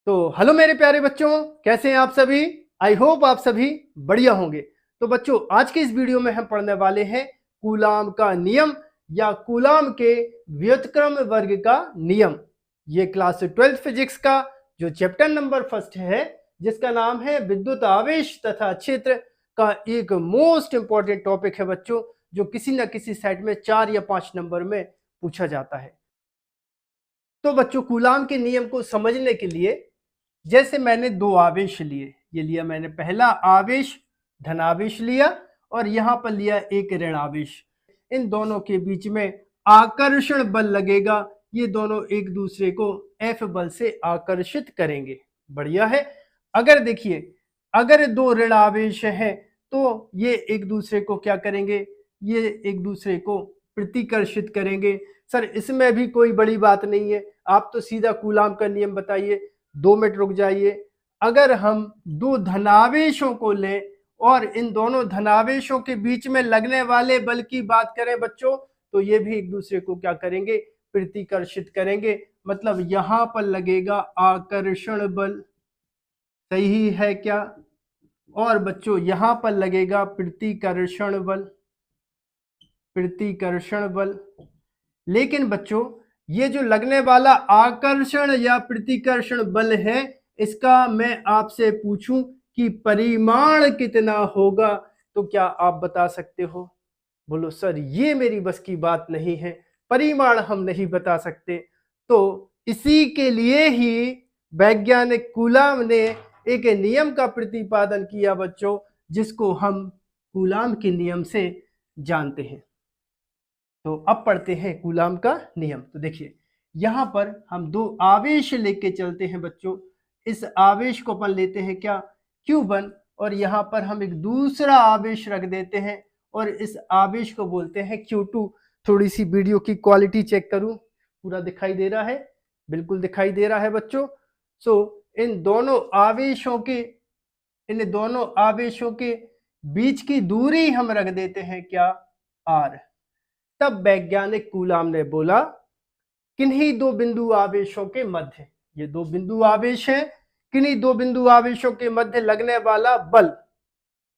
तो हेलो मेरे प्यारे बच्चों, कैसे हैं आप सभी। आई होप आप सभी बढ़िया होंगे। तो बच्चों, आज के इस वीडियो में हम पढ़ने वाले हैं कूलाम का नियम या कूलाम के व्युत्क्रम वर्ग का नियम। ये क्लास 12th फिजिक्स का जो चैप्टर नंबर फर्स्ट है, जिसका नाम है विद्युत आवेश तथा क्षेत्र का एक मोस्ट इंपॉर्टेंट टॉपिक है बच्चों, जो किसी न किसी सेट में 4 या 5 नंबर में पूछा जाता है। तो बच्चों, कूलाम के नियम को समझने के लिए जैसे मैंने दो आवेश लिए, ये लिया मैंने पहला आवेश धनावेश लिया और यहां पर लिया एक ऋण आवेश। इन दोनों के बीच में आकर्षण बल लगेगा, ये दोनों एक दूसरे को F बल से आकर्षित करेंगे। बढ़िया है। अगर देखिए, अगर दो ऋण आवेश हैं तो ये एक दूसरे को क्या करेंगे, ये एक दूसरे को प्रतिकर्षित करेंगे। सर इसमें भी कोई बड़ी बात नहीं है, आप तो सीधा कूलाम का नियम बताइए। 2 मिनट रुक जाइए। अगर हम दो धनावेशों को लें और इन दोनों धनावेशों के बीच में लगने वाले बल की बात करें बच्चों, तो ये भी एक दूसरे को क्या करेंगे, प्रतिकर्षित करेंगे। मतलब यहां पर लगेगा आकर्षण बल, सही है क्या। और बच्चों यहां पर लगेगा प्रतिकर्षण बल, प्रतिकर्षण बल। लेकिन बच्चों, ये जो लगने वाला आकर्षण या प्रतिकर्षण बल है, इसका मैं आपसे पूछूं कि परिमाण कितना होगा, तो क्या आप बता सकते हो। बोलो सर ये मेरी बस की बात नहीं है, परिमाण हम नहीं बता सकते। तो इसी के लिए ही वैज्ञानिक कूलाम ने एक नियम का प्रतिपादन किया बच्चों, जिसको हम कूलाम के नियम से जानते हैं। तो अब पढ़ते हैं कूलाम का नियम। तो देखिए, यहां पर हम दो आवेश लेके चलते हैं बच्चों। इस आवेश को अपन लेते हैं क्या, Q1, और यहां पर हम एक दूसरा आवेश रख देते हैं और इस आवेश को बोलते हैं Q2। थोड़ी सी वीडियो की क्वालिटी चेक करूं, पूरा दिखाई दे रहा है, बिल्कुल दिखाई दे रहा है बच्चों। इन दोनों आवेशों के बीच की दूरी हम रख देते हैं क्या, R। तब वैज्ञानिक कूलाम ने बोला, किन्हीं दो बिंदु आवेशों के मध्य, ये दो बिंदु आवेश हैं, किन्हीं दो बिंदु आवेशों के मध्य लगने वाला बल,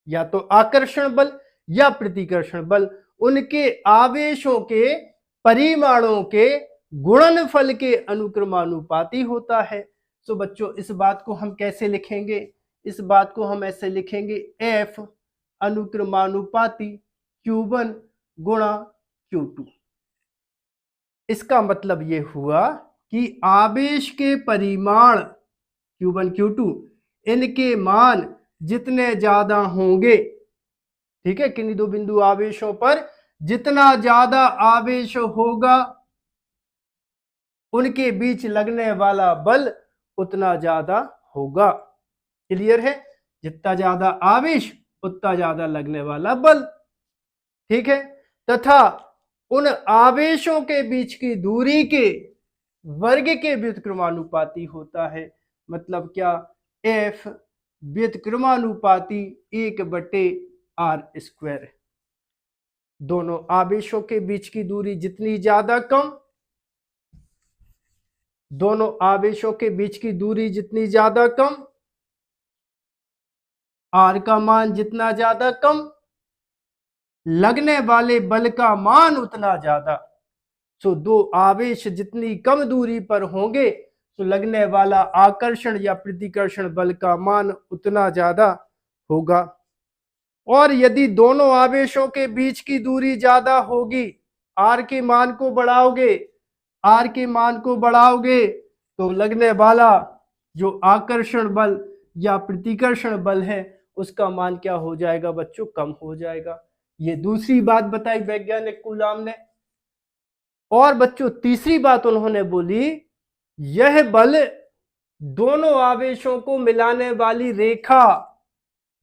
या तो आकर्षण बल या प्रतिकर्षण बल, उनके आवेशों के परिमाणों के गुणनफल के अनुक्रमानुपाती होता है। तो बच्चों इस बात को हम कैसे लिखेंगे, इस बात को हम ऐसे लिखेंगे, F अनुक्रमानुपाती Q1 गुणा Q2। इसका मतलब ये हुआ कि आवेश के परिमाण Q1 Q2, इनके मान जितने ज्यादा होंगे, ठीक है, किन्हीं दो बिंदु आवेशों पर जितना ज्यादा आवेश होगा, उनके बीच लगने वाला बल उतना ज्यादा होगा। क्लियर है, जितना ज्यादा आवेश उतना ज्यादा लगने वाला बल, ठीक है। तथा उन आवेशों के बीच की दूरी के वर्ग के व्युत्क्रमानुपाती होता है। मतलब क्या, F व्युत्क्रमानुपाती 1/r²। दोनों आवेशों के बीच की दूरी जितनी ज्यादा कम, दोनों आवेशों के बीच की दूरी जितनी ज्यादा कम, R का मान जितना ज्यादा कम, लगने वाले बल का मान उतना ज्यादा। दो आवेश जितनी कम दूरी पर होंगे, तो लगने वाला आकर्षण या प्रतिकर्षण बल का मान उतना ज्यादा होगा। और यदि दोनों आवेशों के बीच की दूरी ज्यादा होगी, आर के मान को बढ़ाओगे, आर के मान को बढ़ाओगे, तो लगने वाला जो आकर्षण बल या प्रतिकर्षण बल है, उसका मान क्या हो जाएगा बच्चों, कम हो जाएगा। ये दूसरी बात बताई वैज्ञानिक कूलाम ने। और बच्चों तीसरी बात उन्होंने बोली, यह बल दोनों आवेशों को मिलाने वाली रेखा,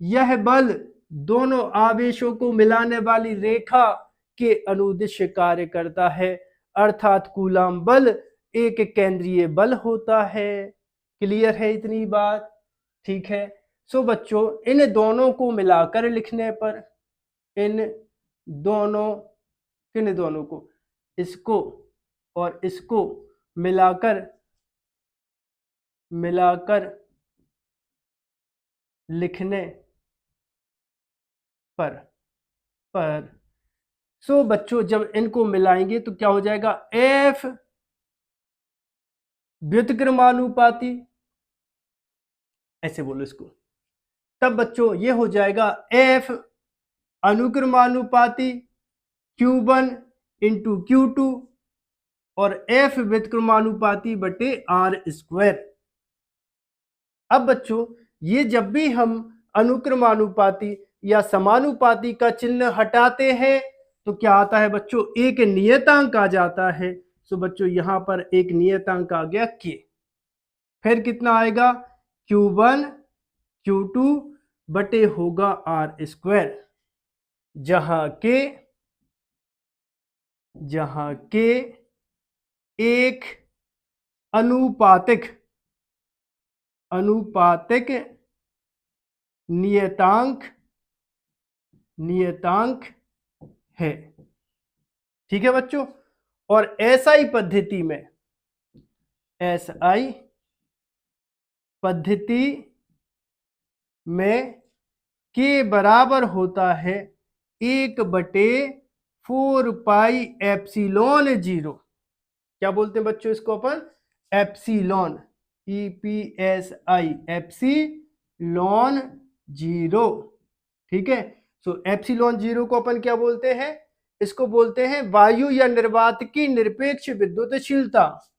यह बल दोनों आवेशों को मिलाने वाली रेखा के अनुदिश कार्य करता है। अर्थात कूलाम बल एक केंद्रीय बल होता है। क्लियर है इतनी बात, ठीक है। बच्चों इन दोनों को मिलाकर लिखने पर, इन दोनों, किन दोनों को, इसको और इसको मिलाकर मिलाकर लिखने पर सो बच्चों जब इनको मिलाएंगे तो क्या हो जाएगा, एफ व्युत्क्रमानुपाती, ऐसे बोलो इसको। तब बच्चों ये हो जाएगा एफ अनुक्रमानुपाती Q1 इंटू Q2 और एफ व्युत्क्रमानुपाती बटे आर स्क्वायर। अब बच्चों ये जब भी हम अनुक्रमानुपाती या समानुपाती का चिन्ह हटाते हैं तो क्या आता है बच्चों, एक नियतांक आ जाता है। सो बच्चों यहां पर एक नियतांक आ गया K। फिर कितना आएगा, Q1 Q2 बटे होगा आर स्क्वायर, जहां के एक अनुपातिक नियतांक है। ठीक है बच्चों। और एसआई पद्धति में के बराबर होता है 1/4 पाई एप्सिलॉन जीरो। क्या बोलते हैं बच्चों इसको अपन, एप्सिलॉन, EPSI, एप्सिलॉन जीरो। ठीक है। सो एप्सिलॉन जीरो को अपन क्या बोलते हैं, इसको बोलते हैं वायु या निर्वात की निरपेक्ष विद्युतशीलता।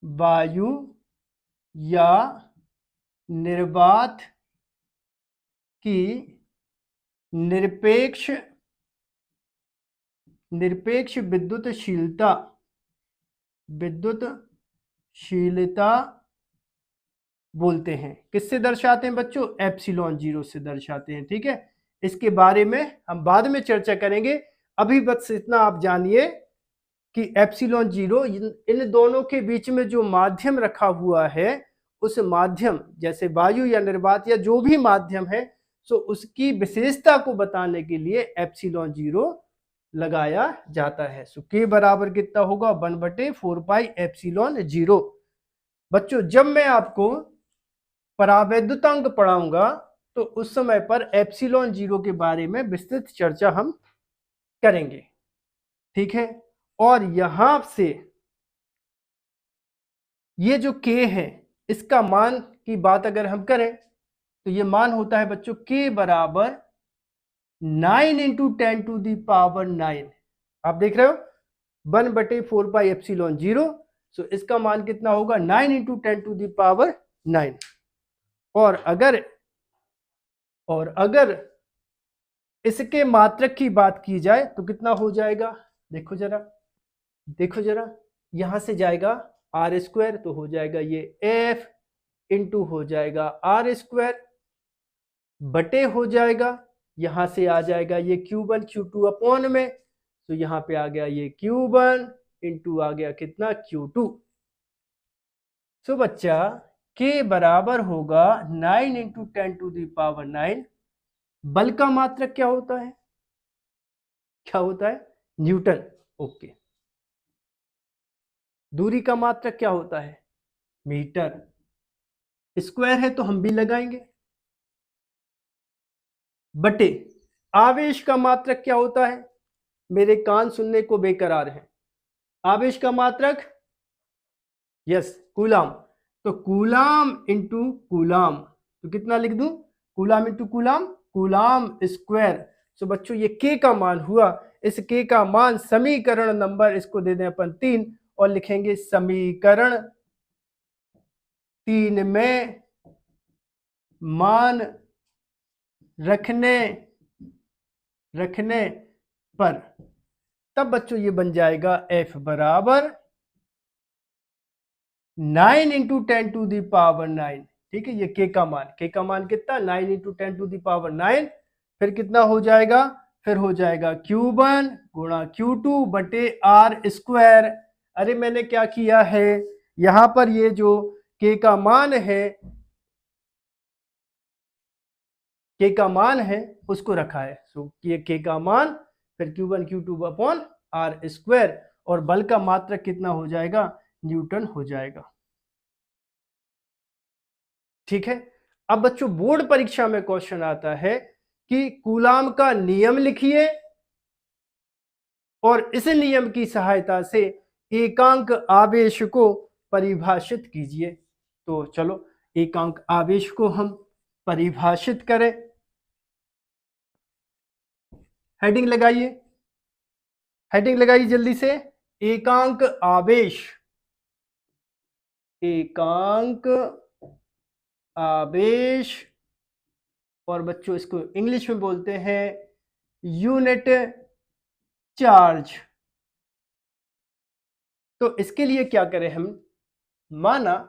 वायु या निर्वात की निरपेक्ष विद्युतशीलता बोलते हैं। किससे दर्शाते हैं बच्चों, एप्सिलॉन जीरो से दर्शाते हैं। ठीक है। इसके बारे में हम बाद में चर्चा करेंगे। अभी बस इतना आप जानिए कि एप्सिलॉन जीरो इन दोनों के बीच में जो माध्यम रखा हुआ है, उस माध्यम जैसे वायु या निर्वात या जो भी माध्यम है, सो उसकी विशेषता को बताने के लिए एप्सिलॉन जीरो लगाया जाता है। सो के बराबर कितना होगा, 1/4 पाई एप्सिलॉन जीरो। बच्चों जब मैं आपको परावैद्युतांक पढ़ाऊंगा तो उस समय पर एप्सिलॉन जीरो के बारे में विस्तृत चर्चा हम करेंगे। ठीक है। और यहां से ये जो के है, इसका मान की बात अगर हम करें तो ये मान होता है बच्चों के बराबर 9 इंटू 10⁹। आप देख रहे हो 1/4 पाई एप्सिलॉन जीरो। सो इसका मान कितना होगा, 9 इंटू 10⁹। और अगर इसके मात्रक की बात की जाए तो कितना हो जाएगा, देखो जरा यहां से जाएगा आर स्क्वायर, तो हो जाएगा ये एफ इंटू हो जाएगा आर स्क्वायर बटे हो जाएगा, यहां से आ जाएगा ये Q1 Q2 अपॉन में, तो यहां पे आ गया ये Q1 इंटू आ गया कितना Q2। सो बच्चा के बराबर होगा 9 इंटू 10⁹। बल का मात्रक क्या होता है, न्यूटन। ओके। दूरी का मात्रक क्या होता है, मीटर। स्क्वायर है तो हम भी लगाएंगे, बटे आवेश का मात्रक क्या होता है, मेरे कान सुनने को बेकरार है। आवेश का मात्रक, यस, कूलाम। तो कूलाम इंटू कूलाम, तो कितना लिख दूं, coulomb into coulomb, coulomb square. So बच्चों ये के का मान हुआ। इस के का मान समीकरण नंबर इसको दे दें अपन 3 और लिखेंगे समीकरण 3 में मान रखने पर, तब बच्चों ये बन जाएगा F बराबर 9 इंटू 10⁹। ठीक है। ये के का मान कितना, 9 इंटू 10⁹। फिर कितना हो जाएगा, फिर हो जाएगा Q1 गुणा Q2 बटे आर स्क्वायर। अरे मैंने क्या किया है, यहां पर ये जो के का मान है उसको रखा है। सो ये के का मान, फिर Q1 Q2 upon are square, और बल का मात्रक कितना हो जाएगा, न्यूटन हो जाएगा। ठीक है। अब बच्चों बोर्ड परीक्षा में क्वेश्चन आता है कि कूलाम का नियम लिखिए और इस नियम की सहायता से एकांक आवेश को परिभाषित कीजिए। तो चलो एकांक आवेश को हम परिभाषित करें। हेडिंग लगाइए, हेडिंग लगाइए जल्दी से। एकांक आवेश, एकांक आवेश, और बच्चों इसको इंग्लिश में बोलते हैं यूनिट चार्ज। तो इसके लिए क्या करें हम, माना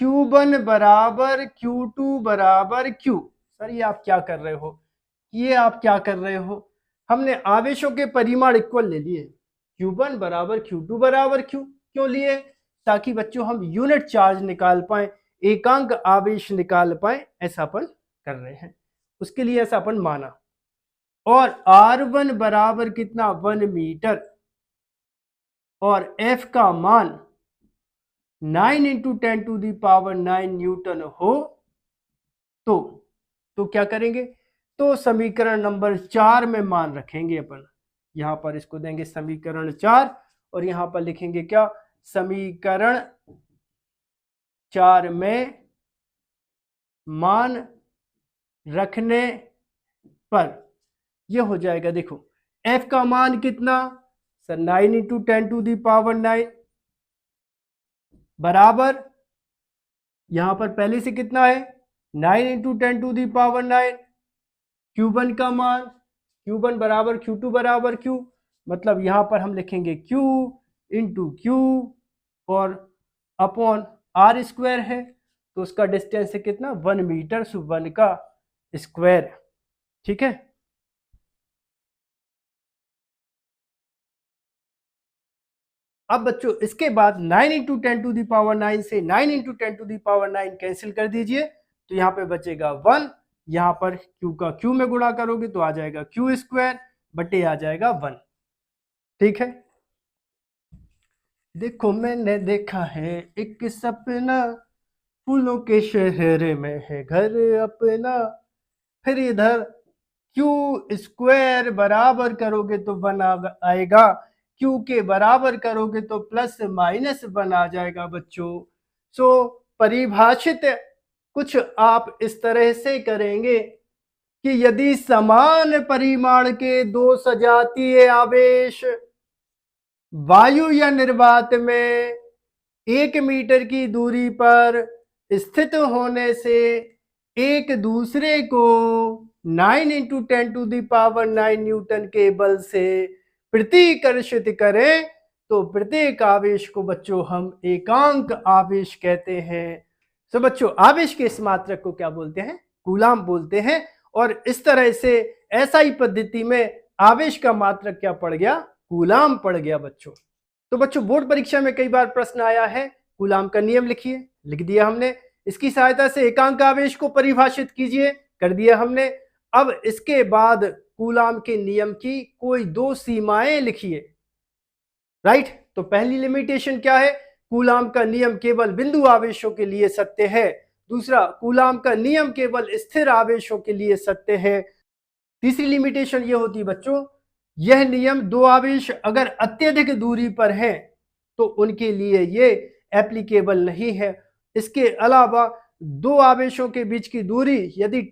Q1 बराबर Q2 बराबर Q। सर ये आप क्या कर रहे हो, ये आप क्या कर रहे हो, हमने आवेशों के परिमाण इक्वल ले लिए। Q1 बराबर Q2 बराबर Q क्यों लिए, ताकि बच्चों हम यूनिट चार्ज निकाल पाए, एकांक आवेश निकाल पाए, ऐसा अपन कर रहे हैं। उसके लिए ऐसा अपन माना। और R1 बराबर कितना 1 मीटर और F का मान 9 × 10⁹ न्यूटन हो तो क्या करेंगे, तो समीकरण नंबर 4 में मान रखेंगे अपन। यहां पर इसको देंगे समीकरण 4 और यहां पर लिखेंगे क्या, समीकरण 4 में मान रखने पर यह हो जाएगा। देखो F का मान कितना सर 9 × 10⁹ बराबर, यहां पर पहले से कितना है 9 × 10⁹ Q1 का मान, Q1 बराबर Q2 बराबर Q, मतलब यहां पर हम लिखेंगे Q × Q और अपॉन R स्क्वायर है, तो उसका डिस्टेंस है कितना 1 मीटर, 1 का स्क्वायर। ठीक है। अब बच्चों इसके बाद 9 × 10⁹ से 9 × 10⁹ कैंसिल कर दीजिए, तो यहाँ पे बचेगा 1, यहाँ पर Q का Q में गुणा करोगे तो आ जाएगा Q स्क्वायर बटे आ जाएगा 1। ठीक है। देखो मैंने देखा है एक सपना, फूलों के शहर में है घर अपना, फिर इधर Q स्क्वायर बराबर करोगे तो 1 आएगा, Q के बराबर करोगे तो प्लस माइनस 1 आ जाएगा बच्चों। सो परिभाषित कुछ आप इस तरह से करेंगे कि यदि समान परिमाण के दो सजातीय आवेश वायु या निर्वात में 1 मीटर की दूरी पर स्थित होने से एक दूसरे को 9 × 10⁹ न्यूटन के बल से प्रतिकर्षित करें, तो प्रत्येक आवेश को बच्चों हम एकांक आवेश कहते हैं। तो बच्चों आवेश के इस मात्रक को क्या बोलते हैं, कूलाम बोलते हैं। और इस तरह से एसआई पद्धति में आवेश का मात्रक क्या पड़ गया, कूलाम पड़ गया बच्चों। तो बच्चों बोर्ड परीक्षा में कई बार प्रश्न आया है, कूलाम का नियम लिखिए, लिख दिया हमने। इसकी सहायता से एकांक आवेश को परिभाषित कीजिए, कर दिया हमने। अब इसके बाद कूलाम के नियम की कोई 2 सीमाएं लिखिए। राइट। तो पहली लिमिटेशन क्या है, कूलाम का नियम केवल बिंदु आवेशों के लिए सत्य है। दूसरा, कूलाम का नियम केवल स्थिर आवेशों के लिए सत्य है। तीसरी लिमिटेशन यह होती है बच्चों, यह नियम 2 आवेश अगर अत्यधिक दूरी पर हैं तो उनके लिए ये एप्लीकेबल नहीं है। इसके अलावा 2 आवेशों के बीच की दूरी यदि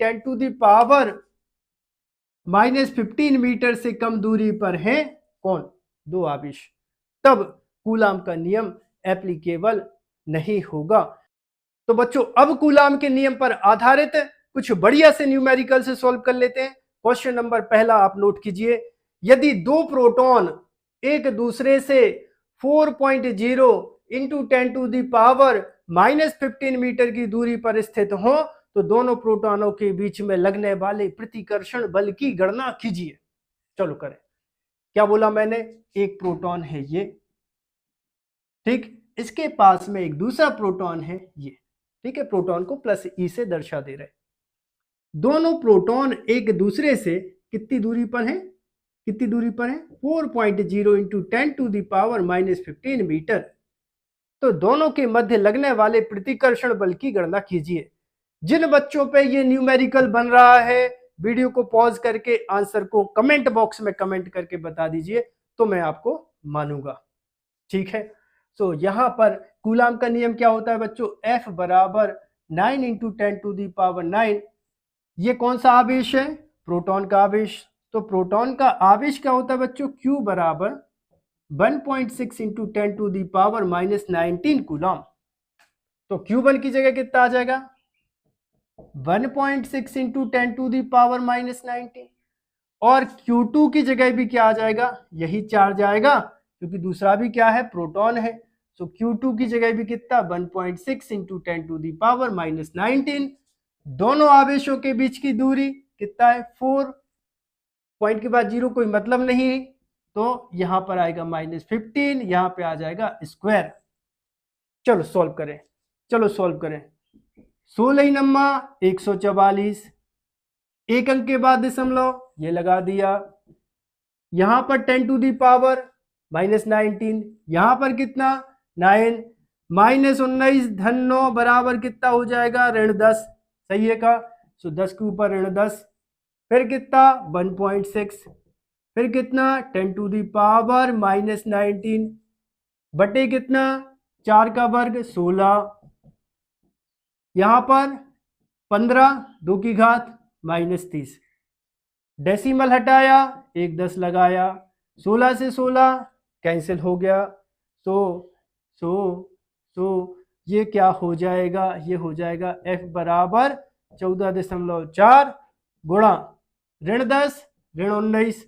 10⁻⁻15 मीटर से कम दूरी पर है, कौन, 2 आवेश, तब कूलाम का नियम एप्लीकेबल नहीं होगा। तो बच्चों अब कूलाम के नियम पर आधारित कुछ बढ़िया से न्यूमेरिकल से सॉल्व कर लेते हैं। क्वेश्चन नंबर पहला आप नोट कीजिए, यदि 2 प्रोटॉन एक दूसरे से 4.0 × 10⁻⁻15 मीटर की दूरी पर स्थित हो तो दोनों प्रोटॉनों के बीच में लगने वाले प्रतिकर्षण बल की गणना कीजिए। चलो करें। क्या बोला मैंने, एक प्रोटॉन है ये, ठीक, इसके पास में एक दूसरा प्रोटॉन है ये, ठीक है, प्रोटॉन को प्लस ई से दर्शा दे रहे। दोनों प्रोटॉन एक दूसरे से कितनी दूरी पर है, कितनी दूरी पर है 4.0 × 10⁻⁻15 मीटर। तो दोनों के मध्य लगने वाले प्रतिकर्षण बल की गणना कीजिए। जिन बच्चों पे ये न्यूमेरिकल बन रहा है, वीडियो को पॉज करके आंसर को कमेंट बॉक्स में कमेंट करके बता दीजिए, तो मैं आपको मानूंगा। ठीक है, तो यहां पर कूलाम का नियम क्या होता है बच्चों? F बराबर 9 इंटू 10 टू दी पावर 9। ये कौन सा आवेश है? प्रोटॉन का आवेश। तो प्रोटॉन का आवेश क्या होता है बच्चों? Q बराबर 1.6 into 10 to the power minus 19 coulomb. तो Q1 की जगह कितना आ जाएगा? 1.6 into 10 to the power minus 19। और Q2 की जगह भी क्या आ जाएगा? यही चार्ज आएगा, क्योंकि दूसरा भी क्या है? प्रोटॉन है। सो Q2 की जगह भी कितना? 1.6 into 10 to the power minus 19। दोनों आवेशों के बीच की दूरी कितना है? 4। पॉइंट के बाद 0 कोई मतलब नहीं, तो यहां पर आएगा -15, यहां पे आ जाएगा स्क्वायर। चलो सॉल्व करें, 16 नम्मा 144, एक अंक के बाद दशमलव, ये लगा दिया। यहां पर 10 टू दी पावर माइनस 19, यहां पर कितना? 9, -19 धन 9 बराबर कितना हो जाएगा? -10। सही है का? सो 10 के ऊपर -10, फिर कितना? 1.6, फिर कितना? 10 टू दी पावर माइनस 19 बटे कितना? 4 का वर्ग 16, यहां पर 15, 2 की घात -30, डेसिमल हटाया, 1 10 लगाया, 16 से 16 कैंसिल हो गया। सो ये क्या हो जाएगा? ये हो जाएगा F बराबर 14.4 गुणा -10 -19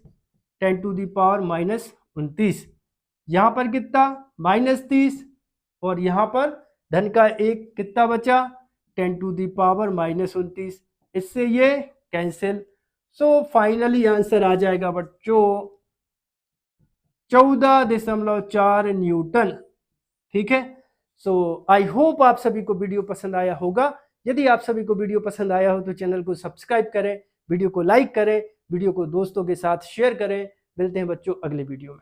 10 टू दी पावर -29। यहाँ पर कितना? -30, और यहाँ पर धन का 1 कितना बचा? 10 टू दी पावर -29। इससे ये कैंसिल। सो फाइनली आंसर आ जाएगा बच्चों 14.4 न्यूटन। ठीक है, सो आई होप आप सभी को वीडियो पसंद आया होगा। यदि आप सभी को वीडियो पसंद आया हो तो चैनल को सब्सक्राइब करें, वीडियो को लाइक करें, वीडियो को दोस्तों के साथ शेयर करें। मिलते हैं बच्चों अगले वीडियो में।